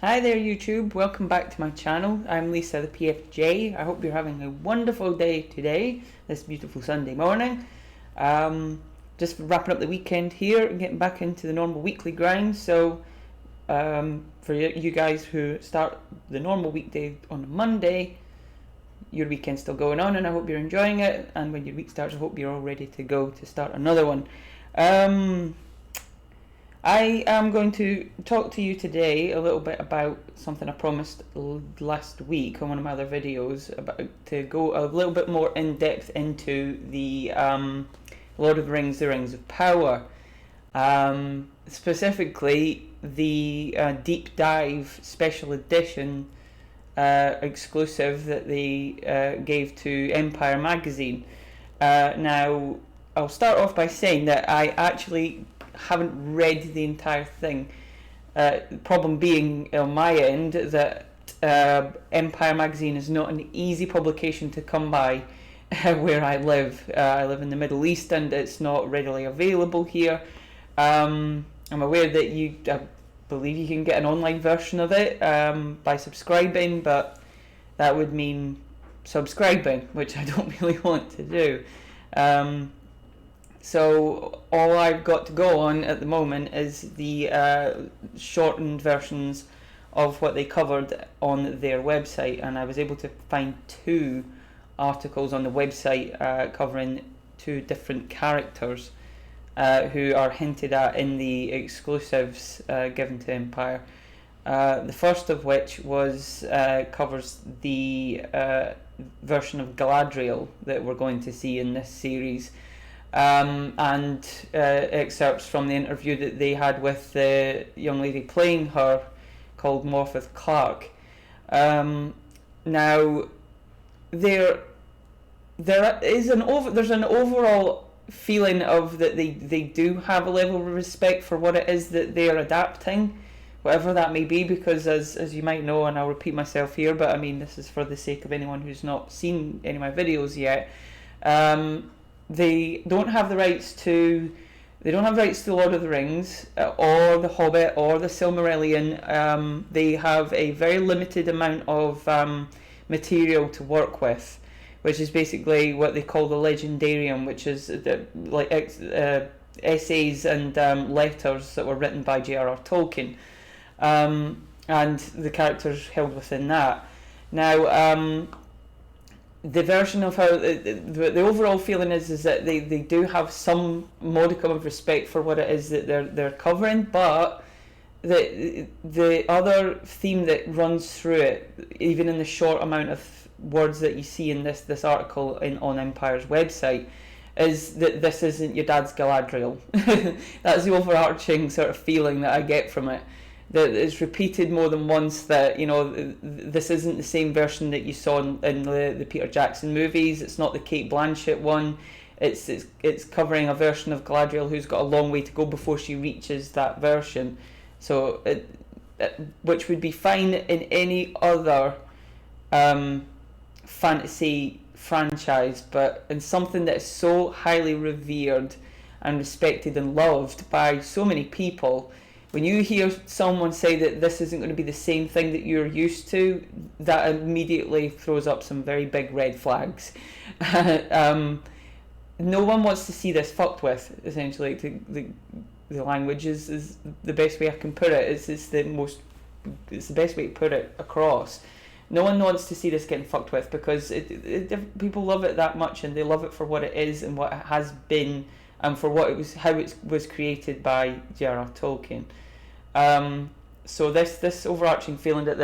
Hi there YouTube, welcome back to my channel. I'm Lisa the PFJ. I hope you're having a wonderful day today, this beautiful Sunday morning. Just wrapping up the weekend here and getting back into the normal weekly grind. So for you guys who start the normal weekday on a Monday, your weekend's still going on and I hope you're enjoying it. And when your week starts, I hope you're all ready to go to start another one. I am going to talk to you today a little bit about something I promised last week on one of my other videos, about to go a little bit more in depth into the Lord of the Rings of Power, specifically the deep dive special edition exclusive that they gave to Empire magazine. Now I'll start off by saying that I actually haven't read the entire thing. The problem being on my end that Empire magazine is not an easy publication to come by where I live. I live in the Middle East and it's not readily available here. I'm aware that I believe you can get an online version of it by subscribing, but that would mean subscribing, which I don't really want to do. So all I've got to go on at the moment is the shortened versions of what they covered on their website, and I was able to find two articles on the website covering two different characters who are hinted at in the exclusives given to Empire. The first of which covers the version of Galadriel that we're going to see in this series. And excerpts from the interview that they had with the young lady playing her, called Morfydd Clark. Now, there's an overall feeling of that they do have a level of respect for what it is that they are adapting, whatever that may be, because as you might know, and I'll repeat myself here, but I mean this is for the sake of anyone who's not seen any of my videos yet. They don't have the rights to Lord of the Rings or The Hobbit or The Silmarillion. They have a very limited amount of material to work with, which is basically what they call the Legendarium, which is essays and letters that were written by J.R.R. Tolkien, and the characters held within that. Now, the version of how the overall feeling is that they do have some modicum of respect for what it is that they're covering, but the other theme that runs through it, even in the short amount of words that you see in this article on Empire's website, is that this isn't your dad's Galadriel. That's the overarching sort of feeling that I get from it. That it's repeated more than once that, you know, this isn't the same version that you saw in the Peter Jackson movies. It's not the Cate Blanchett one. It's covering a version of Galadriel who's got a long way to go before she reaches that version. So which would be fine in any other fantasy franchise, but in something that is so highly revered and respected and loved by so many people, when you hear someone say that this isn't going to be the same thing that you're used to, that immediately throws up some very big red flags. No one wants to see this fucked with, essentially. The language is the best way I can put it. It's the best way to put it across. No one wants to see this getting fucked with, because people love it that much, and they love it for what it is and what it has been, and for how it was created by J.R.R. Tolkien. So this overarching feeling that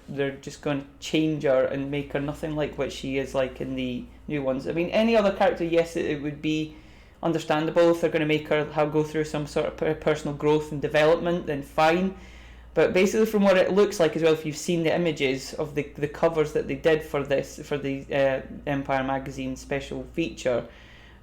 they're just going to change her and make her nothing like what she is like in the new ones. I mean, any other character, yes, it would be understandable if they're going to make her go through some sort of personal growth and development, then fine. But basically, from what it looks like as well, if you've seen the images of the covers that they did for the Empire magazine special feature,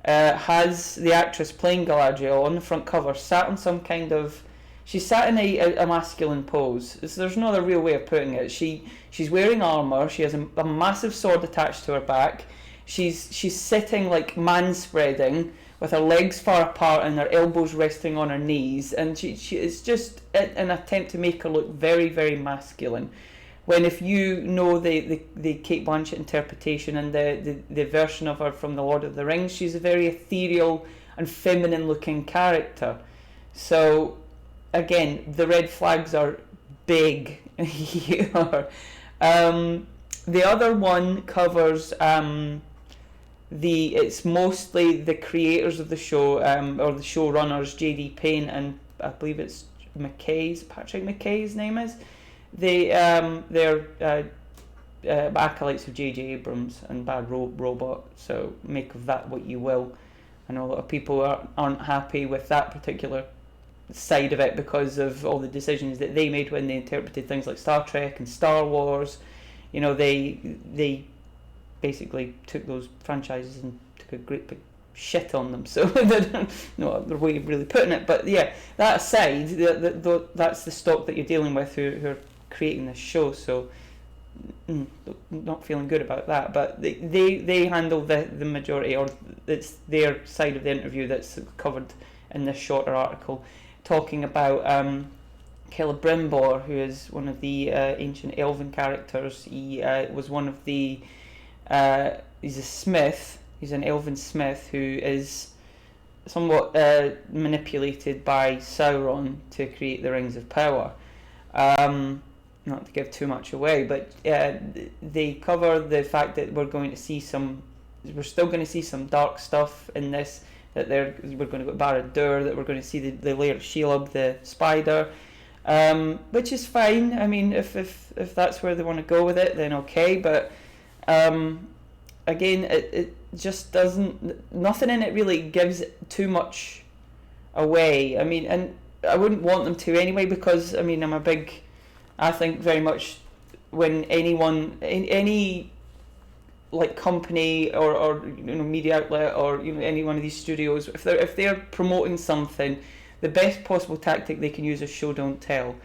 has the actress playing Galadriel on the front cover sat on some kind of... She's sat in a masculine pose. There's no other real way of putting it. She's wearing armour. She has a massive sword attached to her back. She's sitting like man-spreading with her legs far apart and her elbows resting on her knees, and she is just an attempt to make her look very, very masculine. When if you know the Cate Blanchett interpretation and the version of her from The Lord of the Rings, she's a very ethereal and feminine looking character. So again, the red flags are big here. The other one covers it's mostly the creators of the show, or the showrunners, J.D. Payne and I believe it's Patrick McKay's name is. They're acolytes of J.J. Abrams and Bad Robot, so make of that what you will. I know a lot of people aren't happy with that particular side of it because of all the decisions that they made when they interpreted things like Star Trek and Star Wars. You know, they basically took those franchises and took a great big shit on them. So no other way of really putting it. But yeah, that aside, that's the stock that you're dealing with who are creating this show. So not feeling good about that. But they handle the majority, or it's their side of the interview that's covered in this shorter article, talking about Celebrimbor, who is one of the ancient elven characters. He was one of the he's a smith. He's an elven smith who is somewhat manipulated by Sauron to create the Rings of Power. Not to give too much away, but they cover the fact that we're still going to see some dark stuff in this. That we're going to go to Barad-dûr, that we're going to see the Lair of Shelob, the spider, which is fine. I mean, if that's where they want to go with it, then okay. But again, it just doesn't. Nothing in it really gives too much away. I mean, and I wouldn't want them to anyway, because I mean, I think very much when any like company or media outlet or any one of these studios, if they're promoting something, the best possible tactic they can use is show don't tell.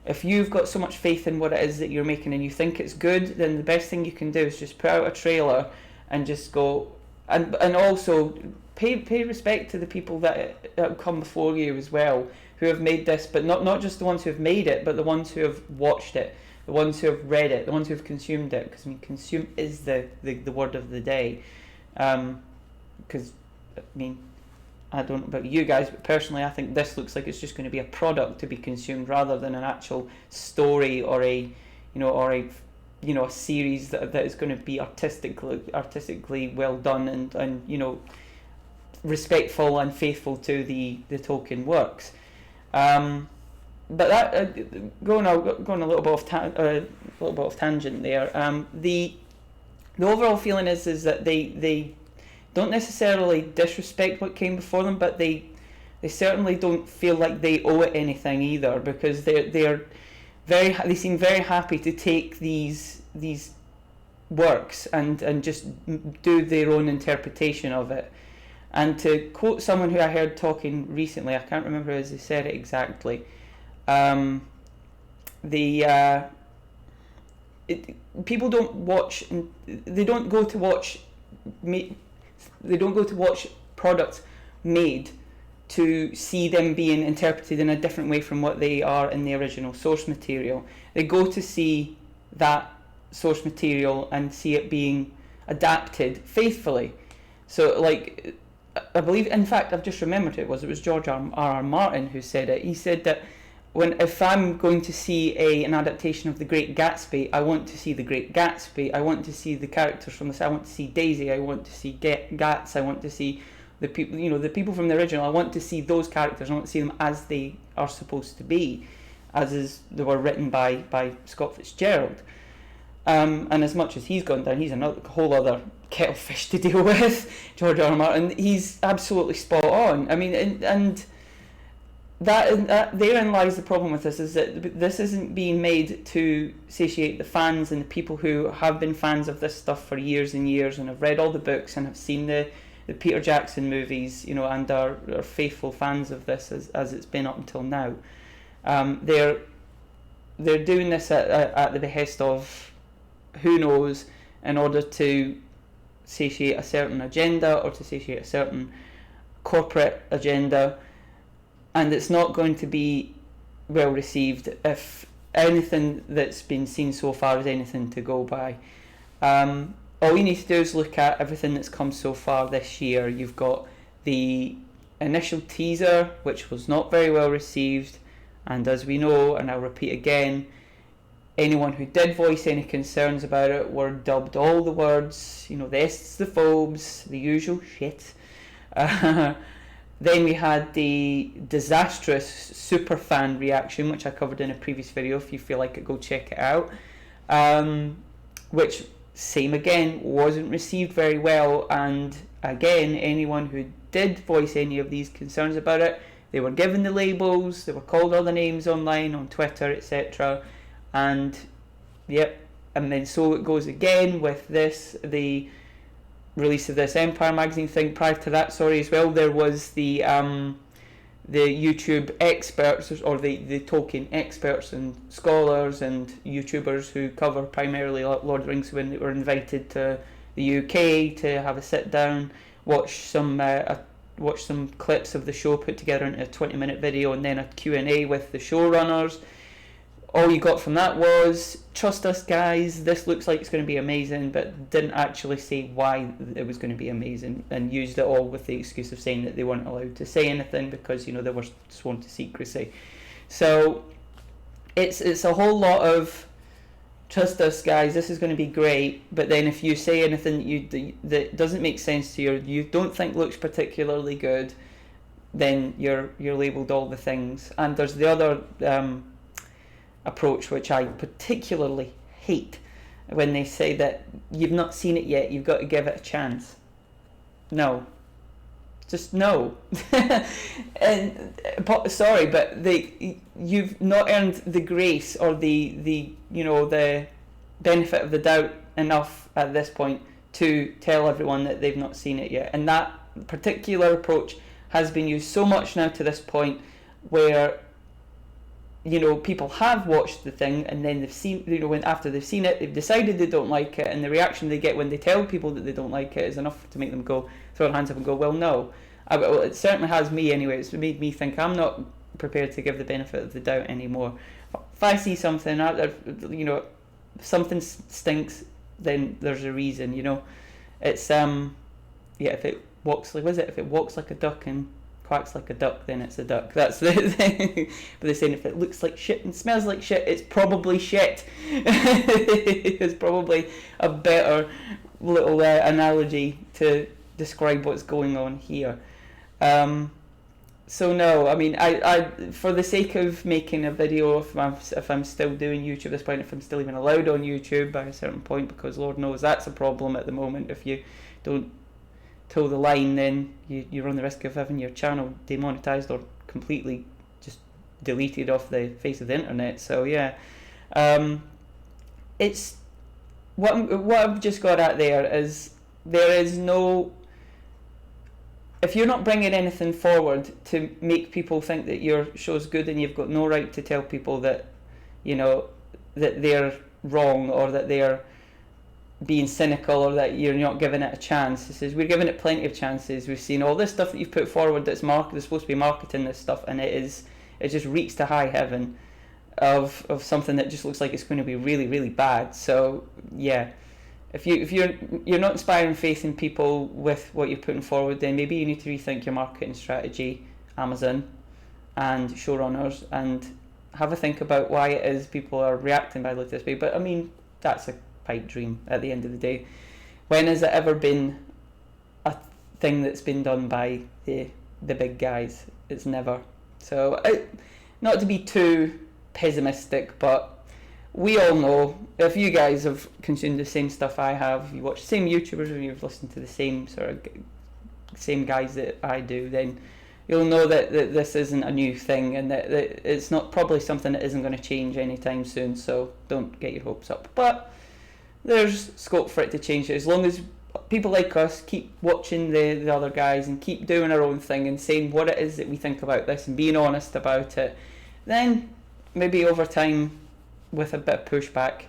If you've got so much faith in what it is that you're making and you think it's good, then the best thing you can do is just put out a trailer and just go and also pay respect to the people that have come before you as well, who have made this, but not just the ones who have made it, but the ones who have watched it, the ones who have read it, the ones who have consumed it, because I mean, consume is the word of the day. Because I mean, I don't know about you guys, but personally I think this looks like it's just going to be a product to be consumed rather than an actual story or a series that is going to be artistically well done and respectful and faithful to the Tolkien works. But that going a little bit off tangent there. The overall feeling is that they don't necessarily disrespect what came before them, but they certainly don't feel like they owe it anything either, because they seem very happy to take these works and just do their own interpretation of it. And to quote someone who I heard talking recently, I can't remember as they said it exactly. People don't watch. They don't go to watch. They don't go to watch products made to see them being interpreted in a different way from what they are in the original source material. They go to see that source material and see it being adapted faithfully. So, like, I believe, in fact, I've just remembered it was George R.R. Martin who said it. He said that if I'm going to see an adaptation of The Great Gatsby, I want to see The Great Gatsby. I want to see the characters from this. I want to see Daisy. I want to see Gats. I want to see the people, the people from the original. I want to see those characters. I want to see them as they are supposed to be, they were written by Scott Fitzgerald. And as much as he's gone down, he's another whole other kettle of fish to deal with. George R. R. Martin, he's absolutely spot on. I mean, and that therein lies the problem with this, is that this isn't being made to satiate the fans and the people who have been fans of this stuff for years and years and have read all the books and have seen the Peter Jackson movies, and are faithful fans of this as it's been up until now. They're doing this at the behest of who knows, in order to satiate a certain agenda or to satiate a certain corporate agenda, and it's not going to be well received if anything that's been seen so far is anything to go by. All you need to do is look at everything that's come so far this year. You've got the initial teaser, which was not very well received, and as we know, and I'll repeat again, anyone who did voice any concerns about it were dubbed all the words, the Ests, the phobes, the usual shit. Then we had the disastrous super fan reaction, which I covered in a previous video. If you feel like it, go check it out. Which, same again, wasn't received very well, and again, anyone who did voice any of these concerns about it, they were given the labels, they were called all the names online, on Twitter, etc. And yep, and then so it goes again with this, the release of this Empire magazine thing. Prior to that, as well, there was the YouTube experts, or the Tolkien experts and scholars and YouTubers who cover primarily Lord of the Rings, when they were invited to the UK to have a sit down, watch some clips of the show put together into a 20-minute video, and then a Q&A with the showrunners. All you got from that was, trust us guys, this looks like it's going to be amazing, but didn't actually say why it was going to be amazing, and used it all with the excuse of saying that they weren't allowed to say anything because they were sworn to secrecy. So it's a whole lot of, trust us guys, this is going to be great, but then if you say anything that doesn't make sense to you don't think looks particularly good, then you're labelled all the things. And there's the other approach, which I particularly hate, when they say that you've not seen it yet, you've got to give it a chance. No. Just no. And sorry, but you've not earned the grace or the benefit of the doubt enough at this point to tell everyone that they've not seen it yet. And that particular approach has been used so much now to this point, where people have watched the thing, and then they've seen, when after they've seen it, they've decided they don't like it, and the reaction they get when they tell people that they don't like it is enough to make them throw their hands up and go, well, no. Well, it certainly has me anyway. It's made me think I'm not prepared to give the benefit of the doubt anymore. If I see something, something stinks, then there's a reason. It's if it walks like a duck and quacks like a duck, then it's a duck. That's the thing. But they're saying if it looks like shit and smells like shit, it's probably shit. It's probably a better little analogy to describe what's going on here. So no, I mean, I for the sake of making a video, if I'm still doing YouTube at this point, if I'm still even allowed on YouTube by a certain point, because Lord knows that's a problem at the moment. If you don't toe the line, then you run the risk of having your channel demonetized or completely just deleted off the face of the internet. So yeah, it's what I've just got at there is no. If you're not bringing anything forward to make people think that your show's good, then you've got no right to tell people that that they're wrong, or that they're being cynical, or that you're not giving it a chance. It says we're giving it plenty of chances. We've seen all this stuff that you've put forward that's supposed to be marketing this stuff, and it just reeks to high heaven of something that just looks like it's going to be really, really bad. So yeah, if you're not inspiring faith in people with what you're putting forward, then maybe you need to rethink your marketing strategy, Amazon and showrunners, and have a think about why it is people are reacting badly to this way. But I mean, that's a pipe dream at the end of the day. When has it ever been a thing that's been done by the big guys? It's never. So not to be too pessimistic, but we all know, if you guys have consumed the same stuff I have, you watch the same YouTubers, or you've listened to the same same guys that I do, then you'll know that this isn't a new thing, and that it's not probably something that isn't going to change anytime soon. So don't get your hopes up. But there's scope for it to change, as long as people like us keep watching the other guys and keep doing our own thing and saying what it is that we think about this and being honest about it. Then maybe over time, with a bit of pushback,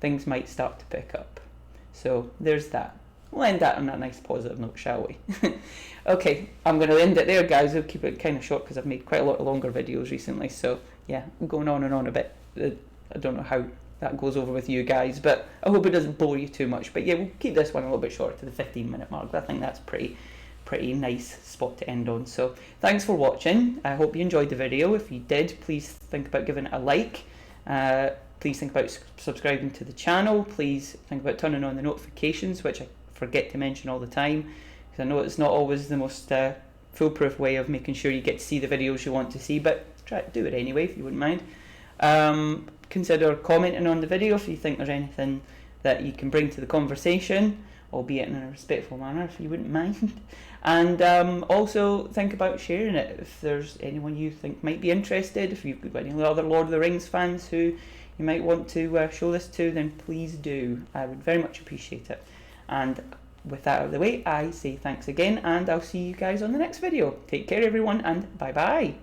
things might start to pick up. So there's that. we'll end that on a nice positive note, shall we? Okay, I'm going to end it there, guys. I'll keep it kind of short because I've made quite a lot of longer videos recently. So yeah, I'm going on and on a bit. I don't know how that goes over with you guys, but I hope it doesn't bore you too much. But yeah, we'll keep this one a little bit shorter to the 15-minute mark. I think that's pretty nice spot to end on. So thanks for watching. I hope you enjoyed the video. If you did, please think about giving it a like. Please think about subscribing to the channel. Please think about turning on the notifications, which I forget to mention all the time, because I know it's not always the most foolproof way of making sure you get to see the videos you want to see, but try to do it anyway if you wouldn't mind. Consider commenting on the video if you think there's anything that you can bring to the conversation, albeit in a respectful manner if you wouldn't mind. And also think about sharing it if there's anyone you think might be interested. If you've got any other Lord of the Rings fans who you might want to show this to, then please do. I would very much appreciate it. And with that out of the way, I say thanks again, and I'll see you guys on the next video. Take care everyone, and bye bye.